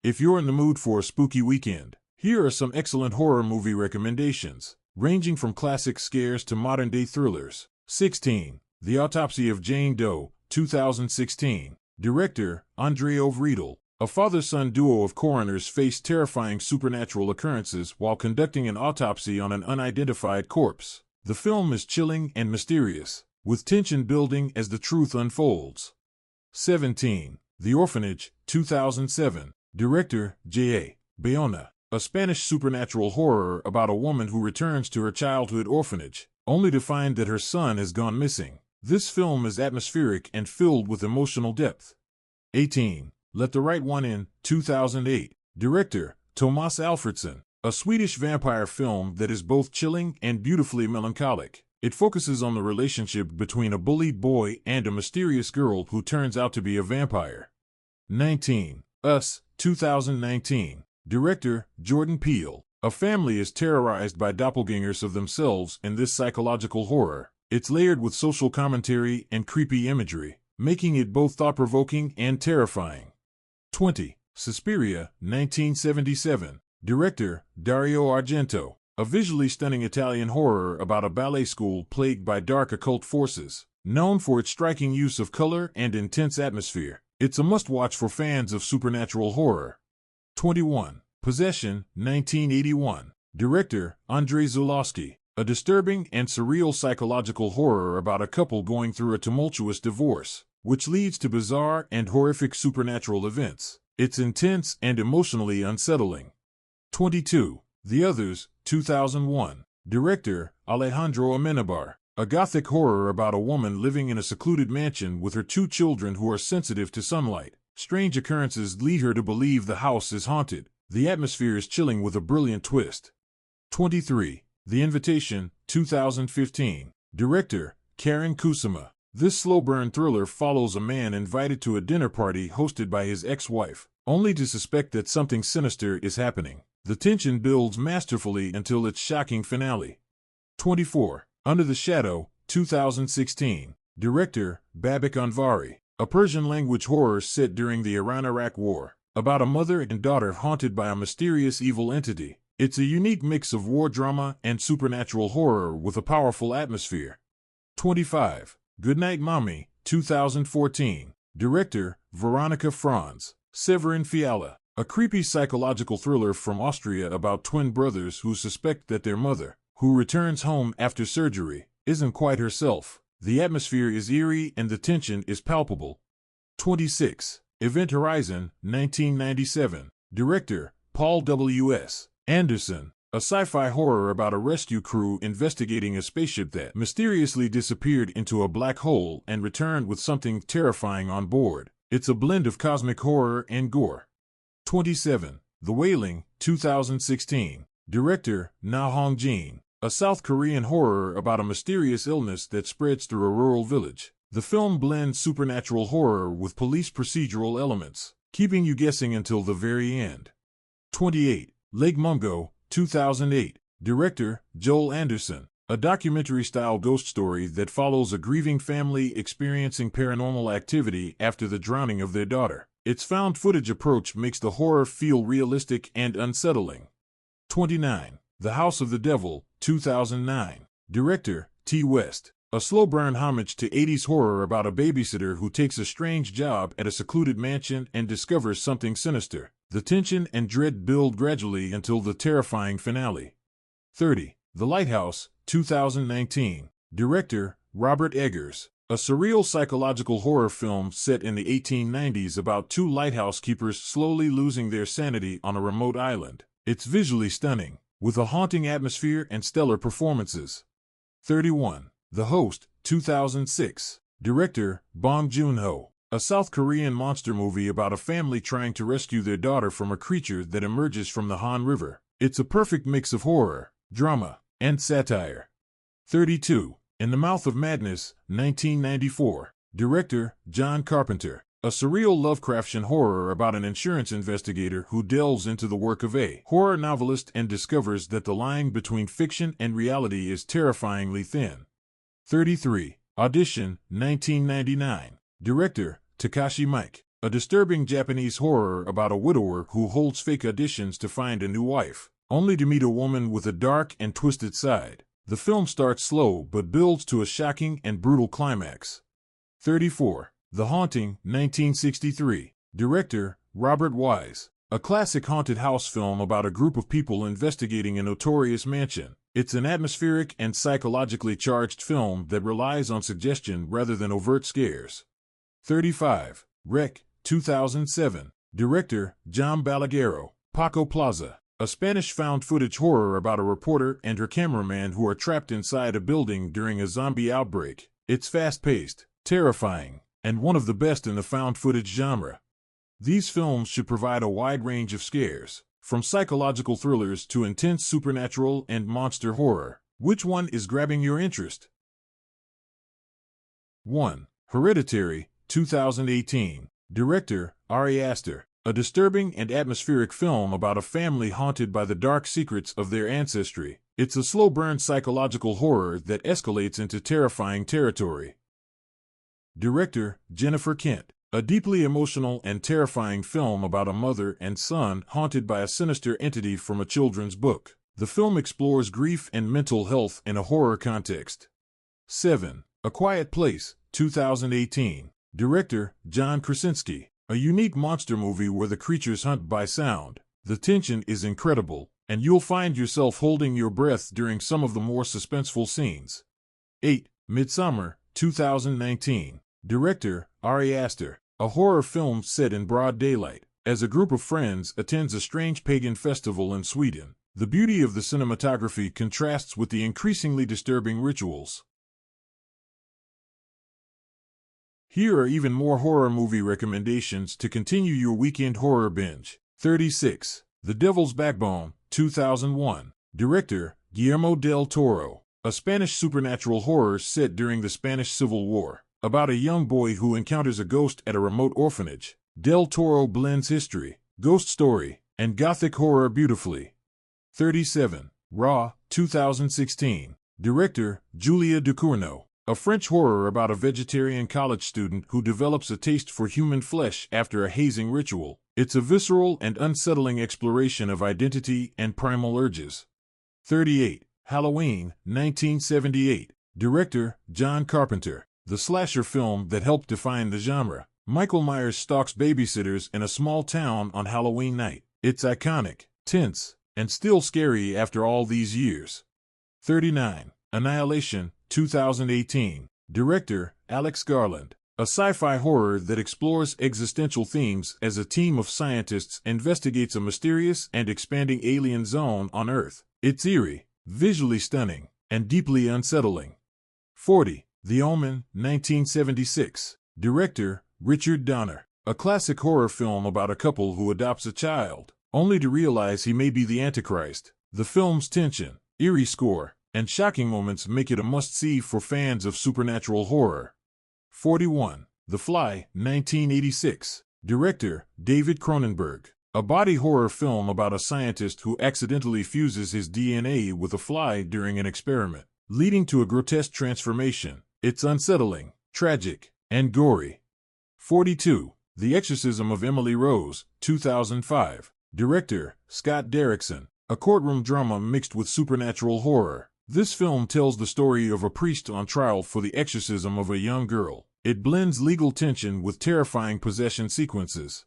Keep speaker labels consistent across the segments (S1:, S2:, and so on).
S1: If you're in the mood for a spooky weekend, here are some excellent horror movie recommendations, ranging from classic scares to modern-day thrillers. 16. The Autopsy of Jane Doe, 2016. Director, Andre Riedel. A father-son duo of coroners face terrifying supernatural occurrences while conducting an autopsy on an unidentified corpse. The film is chilling and mysterious, with tension building as the truth unfolds. 17. The Orphanage, 2007. Director, J.A. Bayona. A Spanish supernatural horror about a woman who returns to her childhood orphanage, only to find that her son has gone missing. This film is atmospheric and filled with emotional depth. 18. Let the Right One In, 2008. Director, Tomas Alfredson. A Swedish vampire film that is both chilling and beautifully melancholic. It focuses on the relationship between a bullied boy and a mysterious girl who turns out to be a vampire. 19. Us, 2019. Director, Jordan Peele. A family is terrorized by doppelgangers of themselves in this psychological horror. It's layered with social commentary and creepy imagery, making it both thought-provoking and terrifying. 20. Suspiria, 1977. Director, Dario Argento. A visually stunning Italian horror about a ballet school plagued by dark occult forces. Known for its striking use of color and intense atmosphere, it's a must-watch for fans of supernatural horror. 21. Possession, 1981. Director, Andrzej Zulawski. A disturbing and surreal psychological horror about a couple going through a tumultuous divorce, which leads to bizarre and horrific supernatural events. It's intense and emotionally unsettling. 22. The Others, 2001. Director, Alejandro Amenabar. A gothic horror about a woman living in a secluded mansion with her 2 children who are sensitive to sunlight. Strange occurrences lead her to believe the house is haunted. The atmosphere is chilling with a brilliant twist. 23. The Invitation, 2015. Director, Karen Kusama. This slow-burn thriller follows a man invited to a dinner party hosted by his ex-wife, only to suspect that something sinister is happening. The tension builds masterfully until its shocking finale. 24. Under the Shadow, 2016. Director, Babak Anvari. A Persian-language horror set during the Iran-Iraq War, about a mother and daughter haunted by a mysterious evil entity. It's a unique mix of war drama and supernatural horror with a powerful atmosphere. 25. Goodnight Mommy, 2014. Director, Veronica Franz. Severin Fiala. A creepy psychological thriller from Austria about twin brothers who suspect that their mother, who returns home after surgery, isn't quite herself. The atmosphere is eerie and the tension is palpable. 26. Event Horizon, 1997. Director, Paul W.S. Anderson. A sci-fi horror about a rescue crew investigating a spaceship that mysteriously disappeared into a black hole and returned with something terrifying on board. It's a blend of cosmic horror and gore. 27. The Wailing, 2016. Director, Na Hong-jin. A South Korean horror about a mysterious illness that spreads through a rural village. The film blends supernatural horror with police procedural elements, keeping you guessing until the very end. 28. Lake Mungo, 2008. Director, Joel Anderson. A documentary-style ghost story that follows a grieving family experiencing paranormal activity after the drowning of their daughter. Its found-footage approach makes the horror feel realistic and unsettling. 29. The House of the Devil, 2009. Director, T. West. A slow-burn homage to 80s horror about a babysitter who takes a strange job at a secluded mansion and discovers something sinister. The tension and dread build gradually until the terrifying finale. 30. The Lighthouse, 2019. Director, Robert Eggers. A surreal psychological horror film set in the 1890s about 2 lighthouse keepers slowly losing their sanity on a remote island. It's visually stunning, with a haunting atmosphere and stellar performances. 31. The Host, 2006. Director, Bong Joon-ho. A South Korean monster movie about a family trying to rescue their daughter from a creature that emerges from the Han River. It's a perfect mix of horror, drama, and satire. 32. In the Mouth of Madness, 1994. Director, John Carpenter. A surreal Lovecraftian horror about an insurance investigator who delves into the work of a horror novelist and discovers that the line between fiction and reality is terrifyingly thin. 33. Audition, 1999. Director, Takashi Miike. a disturbing Japanese horror about a widower who holds fake auditions to find a new wife, only to meet a woman with a dark and twisted side. The film starts slow but builds to a shocking and brutal climax. 34. The Haunting, 1963. Director, Robert Wise. A classic haunted house film about a group of people investigating a notorious mansion. It's an atmospheric and psychologically charged film that relies on suggestion rather than overt scares. 35. Rec, 2007. Director, John Balaguerro. Paco Plaza. A Spanish found-footage horror about a reporter and her cameraman who are trapped inside a building during a zombie outbreak. It's fast-paced, terrifying, and one of the best in the found-footage genre. These films should provide a wide range of scares, from psychological thrillers to intense supernatural and monster horror. Which one is grabbing your interest? 1. Hereditary, 2018. Director, Ari Aster. A disturbing and atmospheric film about a family haunted by the dark secrets of their ancestry. It's a slow-burn psychological horror that escalates into terrifying territory. Director, Jennifer Kent. A deeply emotional and terrifying film about a mother and son haunted by a sinister entity from a children's book. The film explores grief and mental health in a horror context. 7. A Quiet Place, 2018. Director, John Krasinski. A unique monster movie where the creatures hunt by sound. The tension is incredible, and you'll find yourself holding your breath during some of the more suspenseful scenes. 8. Midsommar, 2019. Director, Ari Aster. A horror film set in broad daylight, as a group of friends attends a strange pagan festival in Sweden. The beauty of the cinematography contrasts with the increasingly disturbing rituals. Here are even more horror movie recommendations to continue your weekend horror binge. 36. The Devil's Backbone, 2001. Director, Guillermo del Toro. A Spanish supernatural horror set during the Spanish Civil War, about a young boy who encounters a ghost at a remote orphanage. Del Toro blends history, ghost story, and gothic horror beautifully. 37. Raw, 2016. Director, Julia Ducournau. A French horror about a vegetarian college student who develops a taste for human flesh after a hazing ritual. It's a visceral and unsettling exploration of identity and primal urges. 38. Halloween, 1978. Director, John Carpenter. The slasher film that helped define the genre. Michael Myers stalks babysitters in a small town on Halloween night. It's iconic, tense, and still scary after all these years. 39. Annihilation, 2018. Director, Alex Garland. A sci-fi horror that explores existential themes as a team of scientists investigates a mysterious and expanding alien zone on Earth. It's eerie, visually stunning, and deeply unsettling. 40. The Omen, 1976. Director, Richard Donner. A classic horror film about a couple who adopts a child, only to realize he may be the Antichrist. The film's tension, eerie score, and shocking moments make it a must-see for fans of supernatural horror. 41. The Fly, 1986. Director, David Cronenberg. A body horror film about a scientist who accidentally fuses his DNA with a fly during an experiment, leading to a grotesque transformation. It's unsettling, tragic, and gory. 42. The Exorcism of Emily Rose, 2005. Director, Scott Derrickson. A courtroom drama mixed with supernatural horror. This film tells the story of a priest on trial for the exorcism of a young girl. It blends legal tension with terrifying possession sequences.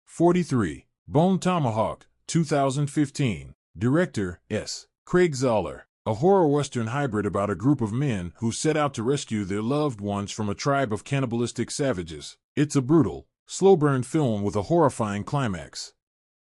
S1: 43. Bone Tomahawk, 2015. Director, S. Craig Zoller. A horror western hybrid about a group of men who set out to rescue their loved ones from a tribe of cannibalistic savages. It's a brutal, slow-burn film with a horrifying climax.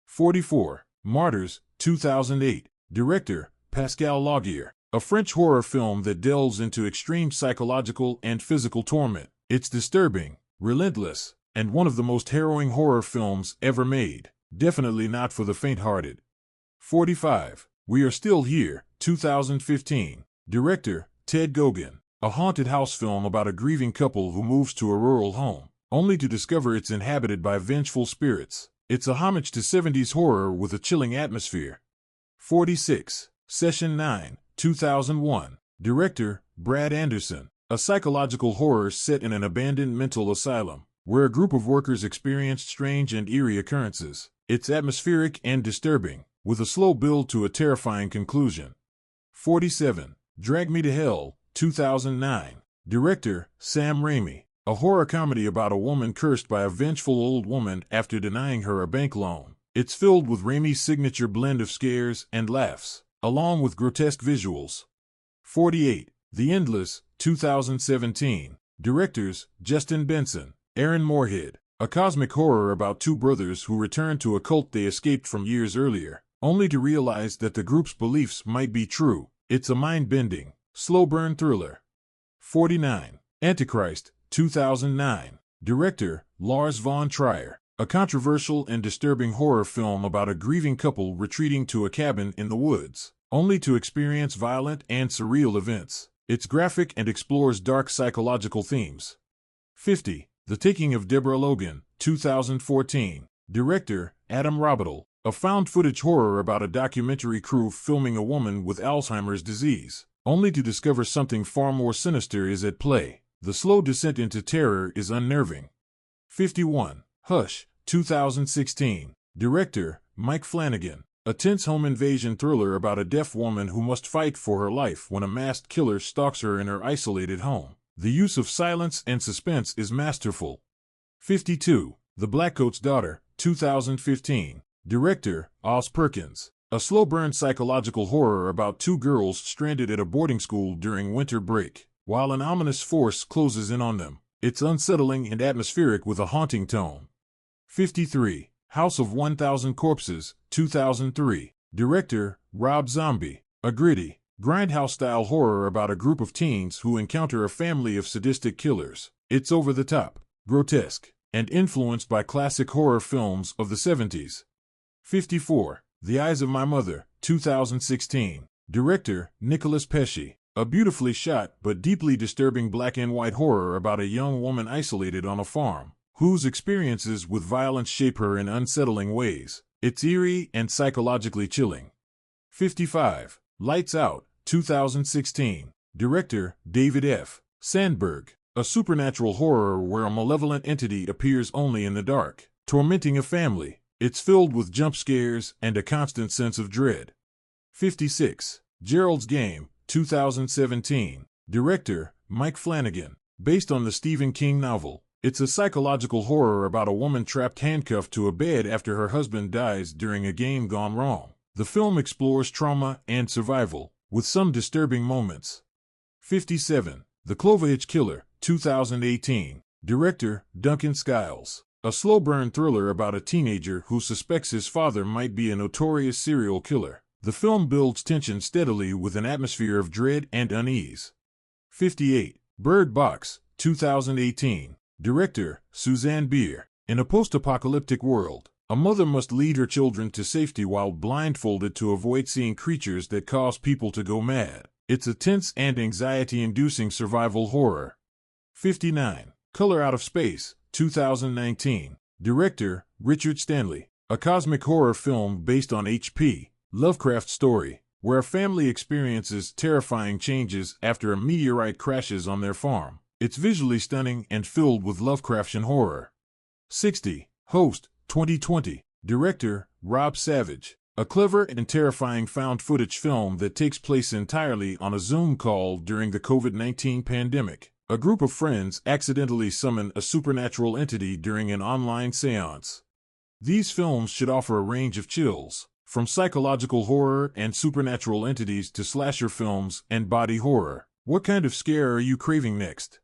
S1: 44. Martyrs, 2008. Director, Pascal Laugier. A French horror film that delves into extreme psychological and physical torment. It's disturbing, relentless, and one of the most harrowing horror films ever made. Definitely not for the faint-hearted. 45. We Are Still Here, 2015. Director, Ted Gogin. A haunted house film about a grieving couple who moves to a rural home, only to discover it's inhabited by vengeful spirits. It's a homage to 70s horror with a chilling atmosphere. 46. Session 9, 2001. Director, Brad Anderson. A psychological horror set in an abandoned mental asylum. where a group of workers experienced strange and eerie occurrences. It's atmospheric and disturbing, with a slow build to a terrifying conclusion. 47. Drag Me to Hell, 2009. Director, Sam Raimi. A horror comedy about a woman cursed by a vengeful old woman after denying her a bank loan. It's filled with Raimi's signature blend of scares and laughs, along with grotesque visuals. 48. The Endless, 2017. Directors, Justin Benson, Aaron Moorhead. A cosmic horror about two brothers who return to a cult they escaped from years earlier, only to realize that the group's beliefs might be true. It's a mind-bending, slow-burn thriller. 49. Antichrist, 2009. Director, Lars von Trier. A controversial and disturbing horror film about a grieving couple retreating to a cabin in the woods, only to experience violent and surreal events. It's graphic and explores dark psychological themes. 50. The Taking of Deborah Logan, 2014. Director, Adam Robital. A found-footage horror about a documentary crew filming a woman with Alzheimer's disease, only to discover something far more sinister is at play. The slow descent into terror is unnerving. 51. Hush, 2016. Director, Mike Flanagan. A tense home invasion thriller about a deaf woman who must fight for her life when a masked killer stalks her in her isolated home. The use of silence and suspense is masterful. 52. The Blackcoat's Daughter, 2015. Director, Oz Perkins. A slow-burn psychological horror about two girls stranded at a boarding school during winter break, while an ominous force closes in on them. It's unsettling and atmospheric with a haunting tone. 53. House of 1000 Corpses, 2003. Director, Rob Zombie. A gritty, grindhouse-style horror about a group of teens who encounter a family of sadistic killers. It's over-the-top, grotesque, and influenced by classic horror films of the 70s. 54. The Eyes of My Mother, 2016. Director, Nicholas Pesci. A beautifully shot but deeply disturbing black and white horror about a young woman isolated on a farm, whose experiences with violence shape her in unsettling ways. It's eerie and psychologically chilling. 55. Lights Out, 2016. Director, David F. Sandberg. A supernatural horror where a malevolent entity appears only in the dark, tormenting a family. It's filled with jump scares and a constant sense of dread. 56. Gerald's Game, 2017. Director, Mike Flanagan. Based on the Stephen King novel, it's a psychological horror about a woman trapped handcuffed to a bed after her husband dies during a game gone wrong. The film explores trauma and survival, with some disturbing moments. 57. The Cloverhitch Killer, 2018. Director, Duncan Skiles. A slow-burn thriller about a teenager who suspects his father might be a notorious serial killer. The film builds tension steadily with an atmosphere of dread and unease. 58. Bird Box, 2018. Director, Suzanne Bier. In a post-apocalyptic world, a mother must lead her children to safety while blindfolded to avoid seeing creatures that cause people to go mad. It's a tense and anxiety-inducing survival horror. 59. Color Out of Space, 2019. Director, Richard Stanley. A cosmic horror film based on H.P. Lovecraft's story, where a family experiences terrifying changes after a meteorite crashes on their farm. It's visually stunning and filled with Lovecraftian horror. 60. Host, 2020. Director, Rob Savage. A clever and terrifying found-footage film that takes place entirely on a Zoom call during the COVID-19 pandemic. A group of friends accidentally summon a supernatural entity during an online seance. These films should offer a range of chills, from psychological horror and supernatural entities to slasher films and body horror. What kind of scare are you craving next?